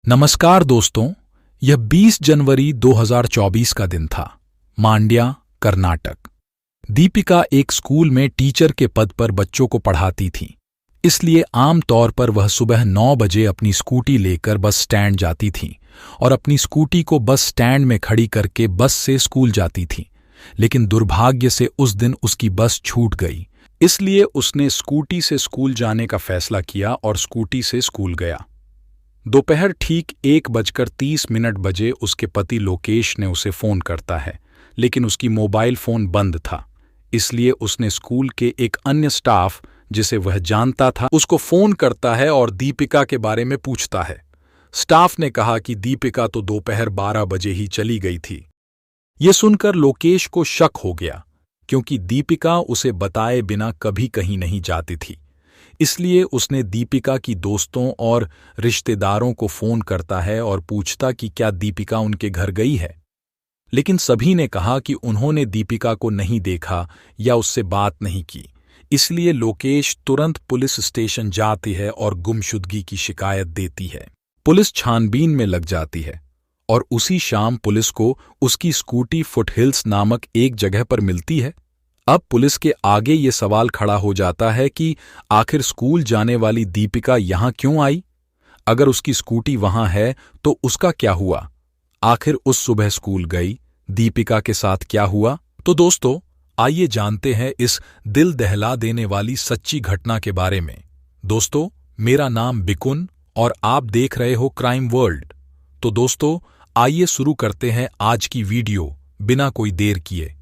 नमस्कार दोस्तों, यह 20 जनवरी 2024 का दिन था। मांड्या, कर्नाटक। दीपिका एक स्कूल में टीचर के पद पर बच्चों को पढ़ाती थी, इसलिए आम तौर पर वह सुबह 9 बजे अपनी स्कूटी लेकर बस स्टैंड जाती थी और अपनी स्कूटी को बस स्टैंड में खड़ी करके बस से स्कूल जाती थी। लेकिन दुर्भाग्य से उस दिन उसकी बस छूट गई, इसलिए उसने स्कूटी से स्कूल जाने का फैसला किया और स्कूटी से स्कूल गया। दोपहर ठीक 1:30 बजे उसके पति लोकेश ने उसे फ़ोन करता है, लेकिन उसकी मोबाइल फ़ोन बंद था। इसलिए उसने स्कूल के एक अन्य स्टाफ जिसे वह जानता था उसको फ़ोन करता है और दीपिका के बारे में पूछता है। स्टाफ ने कहा कि दीपिका तो दोपहर 12 बजे ही चली गई थी। ये सुनकर लोकेश को शक हो गया, क्योंकि दीपिका उसे बताए बिना कभी कहीं नहीं जाती थी। इसलिए उसने दीपिका की दोस्तों और रिश्तेदारों को फ़ोन करता है और पूछता कि क्या दीपिका उनके घर गई है। लेकिन सभी ने कहा कि उन्होंने दीपिका को नहीं देखा या उससे बात नहीं की। इसलिए लोकेश तुरंत पुलिस स्टेशन जाती है और गुमशुदगी की शिकायत देती है। पुलिस छानबीन में लग जाती है और उसी शाम पुलिस को उसकी स्कूटी फुटहिल्स नामक एक जगह पर मिलती है। अब पुलिस के आगे ये सवाल खड़ा हो जाता है कि आखिर स्कूल जाने वाली दीपिका यहाँ क्यों आई? अगर उसकी स्कूटी वहाँ है तो उसका क्या हुआ? आखिर उस सुबह स्कूल गई दीपिका के साथ क्या हुआ? तो दोस्तों, आइए जानते हैं इस दिल दहला देने वाली सच्ची घटना के बारे में। दोस्तों, मेरा नाम बिकुन और आप देख रहे हो क्राइम वर्ल्ड। तो दोस्तों, आइए शुरू करते हैं आज की वीडियो बिना कोई देर किए।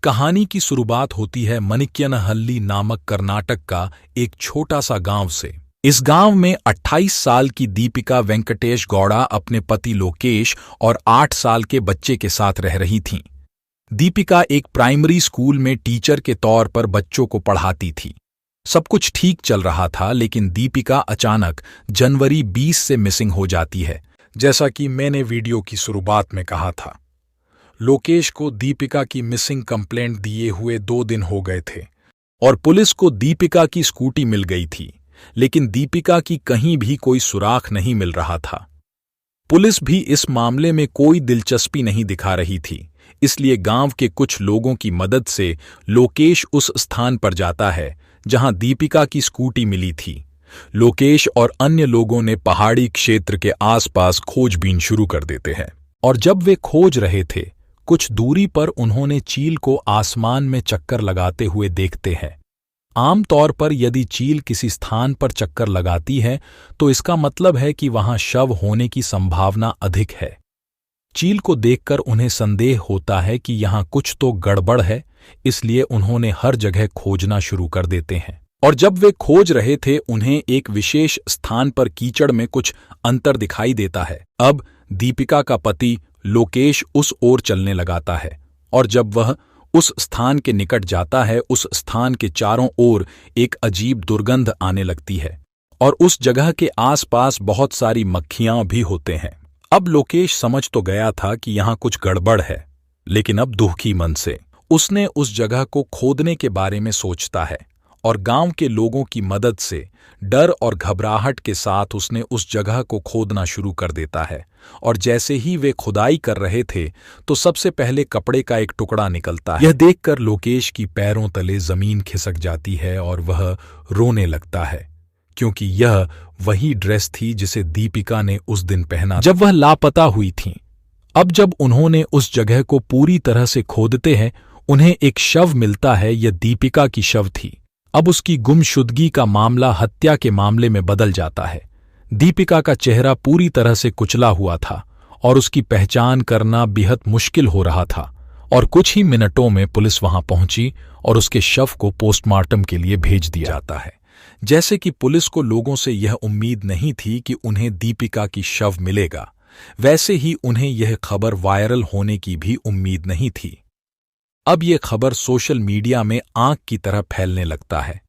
कहानी की शुरुआत होती है मनिक्यनहल्ली नामक कर्नाटक का एक छोटा सा गांव से। इस गांव में 28 साल की दीपिका वेंकटेश गौड़ा अपने पति लोकेश और 8 साल के बच्चे के साथ रह रही थीं। दीपिका एक प्राइमरी स्कूल में टीचर के तौर पर बच्चों को पढ़ाती थी। सब कुछ ठीक चल रहा था, लेकिन दीपिका अचानक जनवरी 20 से मिसिंग हो जाती है, जैसा कि मैंने वीडियो की शुरुआत में कहा था। लोकेश को दीपिका की मिसिंग कंप्लेंट दिए हुए 2 दिन हो गए थे और पुलिस को दीपिका की स्कूटी मिल गई थी, लेकिन दीपिका की कहीं भी कोई सुराग नहीं मिल रहा था। पुलिस भी इस मामले में कोई दिलचस्पी नहीं दिखा रही थी, इसलिए गांव के कुछ लोगों की मदद से लोकेश उस स्थान पर जाता है जहां दीपिका की स्कूटी मिली थी। लोकेश और अन्य लोगों ने पहाड़ी क्षेत्र के आसपास खोजबीन शुरू कर देते हैं, और जब वे खोज रहे थे, कुछ दूरी पर उन्होंने चील को आसमान में चक्कर लगाते हुए देखते हैं। आमतौर पर यदि चील किसी स्थान पर चक्कर लगाती है तो इसका मतलब है कि वहां शव होने की संभावना अधिक है। चील को देखकर उन्हें संदेह होता है कि यहां कुछ तो गड़बड़ है, इसलिए उन्होंने हर जगह खोजना शुरू कर देते हैं। और जब वे खोज रहे थे, उन्हें एक विशेष स्थान पर कीचड़ में कुछ अंतर दिखाई देता है। अब दीपिका का पति लोकेश उस ओर चलने लगाता है, और जब वह उस स्थान के निकट जाता है, उस स्थान के चारों ओर एक अजीब दुर्गंध आने लगती है और उस जगह के आसपास बहुत सारी मक्खियां भी होते हैं। अब लोकेश समझ तो गया था कि यहाँ कुछ गड़बड़ है, लेकिन अब दुखी मन से उसने उस जगह को खोदने के बारे में सोचता है और गांव के लोगों की मदद से डर और घबराहट के साथ उसने उस जगह को खोदना शुरू कर देता है। और जैसे ही वे खुदाई कर रहे थे तो सबसे पहले कपड़े का एक टुकड़ा निकलता है। यह देखकर लोकेश की पैरों तले जमीन खिसक जाती है और वह रोने लगता है, क्योंकि यह वही ड्रेस थी जिसे दीपिका ने उस दिन पहना जब वह लापता हुई थी। अब जब उन्होंने उस जगह को पूरी तरह से खोदते हैं, उन्हें एक शव मिलता है। यह दीपिका की शव थी। अब उसकी गुमशुदगी का मामला हत्या के मामले में बदल जाता है। दीपिका का चेहरा पूरी तरह से कुचला हुआ था और उसकी पहचान करना बेहद मुश्किल हो रहा था, और कुछ ही मिनटों में पुलिस वहां पहुंची और उसके शव को पोस्टमार्टम के लिए भेज दिया जाता है। जैसे कि पुलिस को लोगों से यह उम्मीद नहीं थी कि उन्हें दीपिका की शव मिलेगा, वैसे ही उन्हें यह खबर वायरल होने की भी उम्मीद नहीं थी। अब यह खबर सोशल मीडिया में आग की तरह फैलने लगता है।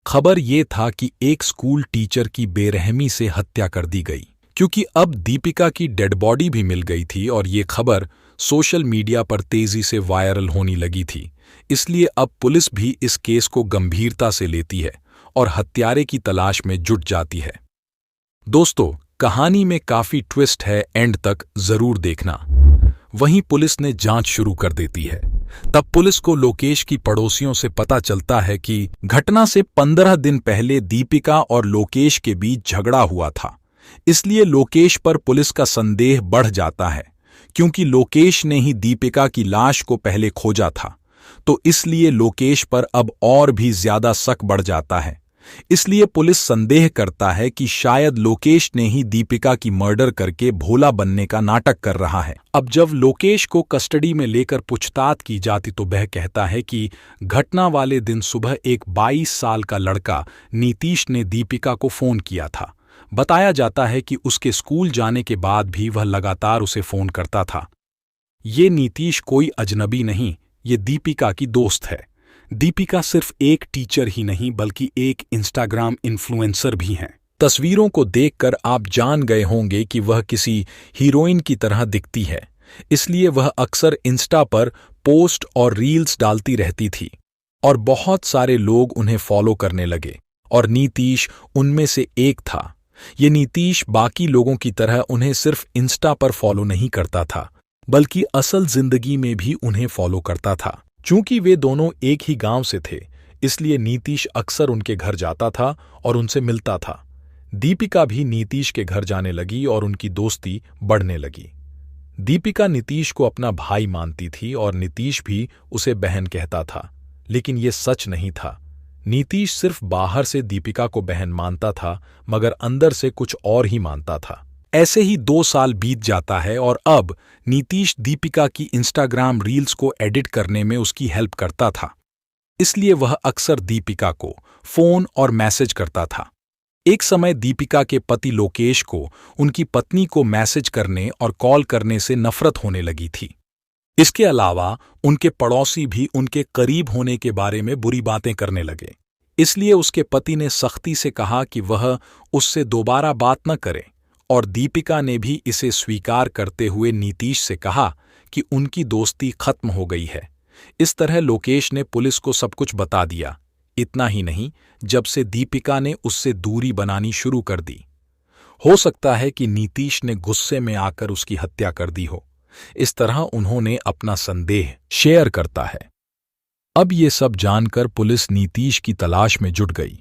खबर ये था कि एक स्कूल टीचर की बेरहमी से हत्या कर दी गई, क्योंकि अब दीपिका की डेड बॉडी भी मिल गई थी और ये खबर सोशल मीडिया पर तेजी से वायरल होने लगी थी। इसलिए अब पुलिस भी इस केस को गंभीरता से लेती है और हत्यारे की तलाश में जुट जाती है। दोस्तों, कहानी में काफी ट्विस्ट है, एंड तक जरूर देखना। वहीं पुलिस ने जांच शुरू कर देती है। तब पुलिस को लोकेश की पड़ोसियों से पता चलता है कि घटना से 15 दिन पहले दीपिका और लोकेश के बीच झगड़ा हुआ था। इसलिए लोकेश पर पुलिस का संदेह बढ़ जाता है, क्योंकि लोकेश ने ही दीपिका की लाश को पहले खोजा था। तो इसलिए लोकेश पर अब और भी ज्यादा शक बढ़ जाता है। इसलिए पुलिस संदेह करता है कि शायद लोकेश ने ही दीपिका की मर्डर करके भोला बनने का नाटक कर रहा है। अब जब लोकेश को कस्टडी में लेकर पूछताछ की जाती तो वह कहता है कि घटना वाले दिन सुबह एक 22 साल का लड़का नीतीश ने दीपिका को फोन किया था। बताया जाता है कि उसके स्कूल जाने के बाद भी वह लगातार उसे फोन करता था। ये नीतीश कोई अजनबी नहीं, ये दीपिका की दोस्त है। दीपिका सिर्फ एक टीचर ही नहीं बल्कि एक इंस्टाग्राम इन्फ्लुएंसर भी हैं। तस्वीरों को देखकर आप जान गए होंगे कि वह किसी हीरोइन की तरह दिखती है, इसलिए वह अक्सर इंस्टा पर पोस्ट और रील्स डालती रहती थी और बहुत सारे लोग उन्हें फॉलो करने लगे और नीतीश उनमें से एक था। ये नीतीश बाकी लोगों की तरह उन्हें सिर्फ इंस्टा पर फॉलो नहीं करता था, बल्कि असल जिंदगी में भी उन्हें फॉलो करता था। चूंकि वे दोनों एक ही गांव से थे, इसलिए नीतीश अक्सर उनके घर जाता था और उनसे मिलता था। दीपिका भी नीतीश के घर जाने लगी और उनकी दोस्ती बढ़ने लगी। दीपिका नीतीश को अपना भाई मानती थी और नीतीश भी उसे बहन कहता था, लेकिन ये सच नहीं था। नीतीश सिर्फ बाहर से दीपिका को बहन मानता था, मगर अंदर से कुछ और ही मानता था। ऐसे ही 2 साल बीत जाता है और अब नीतीश दीपिका की इंस्टाग्राम रील्स को एडिट करने में उसकी हेल्प करता था। इसलिए वह अक्सर दीपिका को फोन और मैसेज करता था। एक समय दीपिका के पति लोकेश को उनकी पत्नी को मैसेज करने और कॉल करने से नफरत होने लगी थी। इसके अलावा उनके पड़ोसी भी उनके करीब होने के बारे में बुरी बातें करने लगे। इसलिए उसके पति ने सख्ती से कहा कि वह उससे दोबारा बात न करे और दीपिका ने भी इसे स्वीकार करते हुए नीतीश से कहा कि उनकी दोस्ती खत्म हो गई है। इस तरह लोकेश ने पुलिस को सब कुछ बता दिया। इतना ही नहीं, जब से दीपिका ने उससे दूरी बनानी शुरू कर दी। हो सकता है कि नीतीश ने गुस्से में आकर उसकी हत्या कर दी हो। इस तरह उन्होंने अपना संदेह शेयर करता है। अब ये सब जानकर पुलिस नीतीश की तलाश में जुट गई,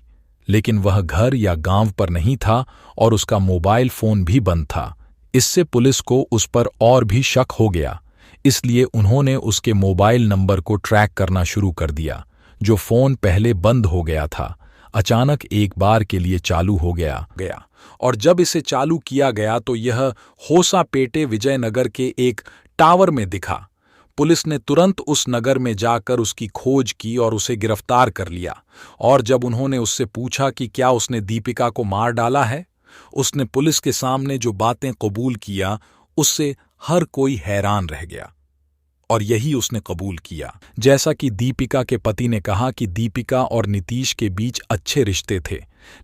लेकिन वह घर या गांव पर नहीं था और उसका मोबाइल फोन भी बंद था। इससे पुलिस को उस पर और भी शक हो गया। इसलिए उन्होंने उसके मोबाइल नंबर को ट्रैक करना शुरू कर दिया। जो फोन पहले बंद हो गया था, अचानक एक बार के लिए चालू हो गया और जब इसे चालू किया गया तो यह होसापेटे विजयनगर के एक टावर में दिखा। पुलिस ने तुरंत उस नगर में जाकर उसकी खोज की और उसे गिरफ्तार कर लिया। और जब उन्होंने उससे पूछा कि क्या उसने दीपिका को मार डाला है, उसने पुलिस के सामने जो बातें कबूल किया, उससे हर कोई हैरान रह गया। और यही उसने कबूल किया। जैसा कि दीपिका के पति ने कहा कि दीपिका और नीतीश के बीच अच्छे रिश्ते थे,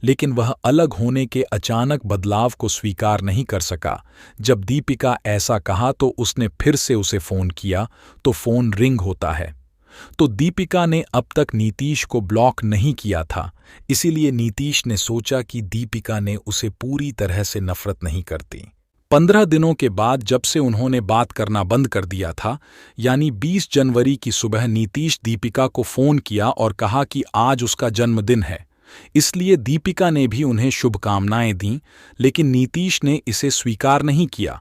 लेकिन वह अलग होने के अचानक बदलाव को स्वीकार नहीं कर सका। जब दीपिका ऐसा कहा तो उसने फिर से उसे फोन किया तो फोन रिंग होता है। तो दीपिका ने अब तक नीतीश को ब्लॉक नहीं किया था, इसीलिए नीतीश ने सोचा कि दीपिका ने उसे पूरी तरह से नफरत नहीं करती। 15 दिनों के बाद जब से उन्होंने बात करना बंद कर दिया था, यानी 20 जनवरी की सुबह नीतीश दीपिका को फोन किया और कहा कि आज उसका जन्मदिन है। इसलिए दीपिका ने भी उन्हें शुभकामनाएं दीं, लेकिन नीतीश ने इसे स्वीकार नहीं किया।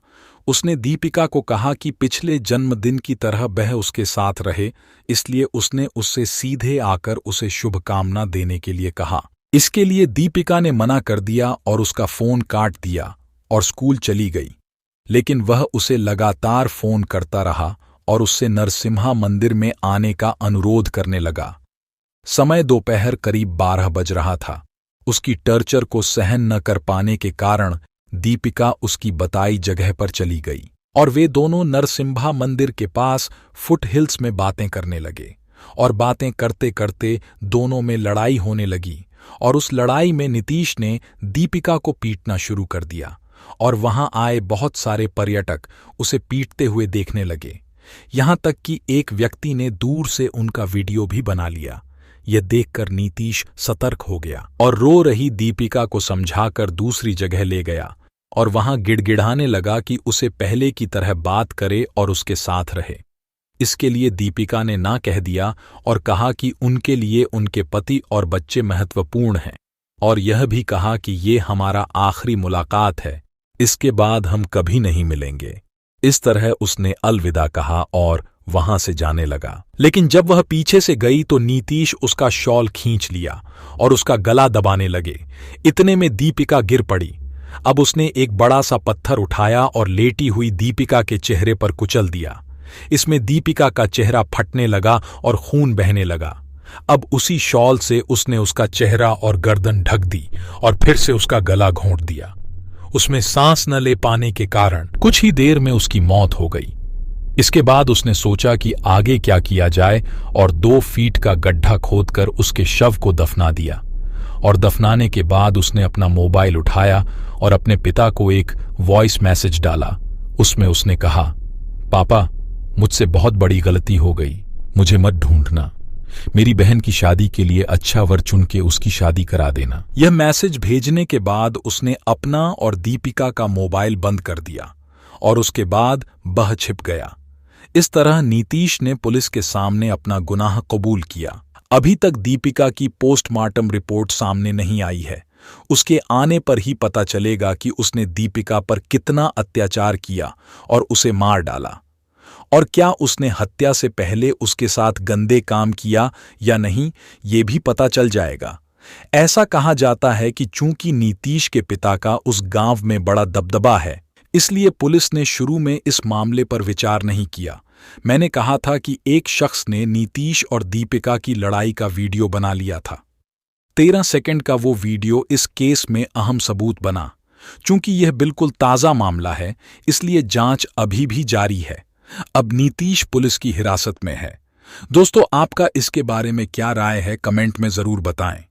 उसने दीपिका को कहा कि पिछले जन्मदिन की तरह वह उसके साथ रहे, इसलिए उसने उससे सीधे आकर उसे शुभकामना देने के लिए कहा। इसके लिए दीपिका ने मना कर दिया और उसका फोन काट दिया और स्कूल चली गई। लेकिन वह उसे लगातार फोन करता रहा और उससे नरसिम्हा मंदिर में आने का अनुरोध करने लगा। समय दोपहर करीब 12 बज रहा था। उसकी टॉर्चर को सहन न कर पाने के कारण दीपिका उसकी बताई जगह पर चली गई और वे दोनों नरसिम्हा मंदिर के पास फुट हिल्स में बातें करने लगे। और बातें करते करते दोनों में लड़ाई होने लगी और उस लड़ाई में नीतीश ने दीपिका को पीटना शुरू कर दिया और वहां आए बहुत सारे पर्यटक उसे पीटते हुए देखने लगे। यहां तक कि एक व्यक्ति ने दूर से उनका वीडियो भी बना लिया। यह देखकर नीतीश सतर्क हो गया और रो रही दीपिका को समझाकर दूसरी जगह ले गया। और वहां गिड़गिड़ाने लगा कि उसे पहले की तरह बात करे और उसके साथ रहे। इसके लिए दीपिका ने ना कह दिया और कहा कि उनके लिए उनके पति और बच्चे महत्वपूर्ण हैं, और यह भी कहा कि ये हमारा आखिरी मुलाकात है, इसके बाद हम कभी नहीं मिलेंगे। इस तरह उसने अलविदा कहा और वहां से जाने लगा। लेकिन जब वह पीछे से गई तो नीतीश उसका शॉल खींच लिया और उसका गला दबाने लगे। इतने में दीपिका गिर पड़ी। अब उसने एक बड़ा सा पत्थर उठाया और लेटी हुई दीपिका के चेहरे पर कुचल दिया। इसमें दीपिका का चेहरा फटने लगा और खून बहने लगा। अब उसी शॉल से उसने उसका चेहरा और गर्दन ढक दी और फिर से उसका गला घोंट दिया। उसमें सांस न ले पाने के कारण कुछ ही देर में उसकी मौत हो गई। इसके बाद उसने सोचा कि आगे क्या किया जाए और 2 फीट का गड्ढा खोदकर उसके शव को दफना दिया। और दफनाने के बाद उसने अपना मोबाइल उठाया और अपने पिता को एक वॉइस मैसेज डाला। उसमें उसने कहा, पापा, मुझसे बहुत बड़ी गलती हो गई, मुझे मत ढूंढना, मेरी बहन की शादी के लिए अच्छा वर चुन के उसकी शादी करा देना। यह मैसेज भेजने के बाद उसने अपना और दीपिका का मोबाइल बंद कर दिया और उसके बाद बह छिप गया। इस तरह नीतीश ने पुलिस के सामने अपना गुनाह कबूल किया। अभी तक दीपिका की पोस्टमार्टम रिपोर्ट सामने नहीं आई है। उसके आने पर ही पता चलेगा कि उसने दीपिका पर कितना अत्याचार किया और उसे मार डाला, और क्या उसने हत्या से पहले उसके साथ गंदे काम किया या नहीं, ये भी पता चल जाएगा। ऐसा कहा जाता है कि चूंकि नीतीश के पिता का उस गांव में बड़ा दबदबा है, इसलिए पुलिस ने शुरू में इस मामले पर विचार नहीं किया। मैंने कहा था कि एक शख्स ने नीतीश और दीपिका की लड़ाई का वीडियो बना लिया था। 13 सेकंड का वो वीडियो इस केस में अहम सबूत बना। चूंकि यह बिल्कुल ताज़ा मामला है, इसलिए जांच अभी भी जारी है। अब नीतीश पुलिस की हिरासत में है। दोस्तों, आपका इसके बारे में क्या राय है, कमेंट में जरूर बताएं।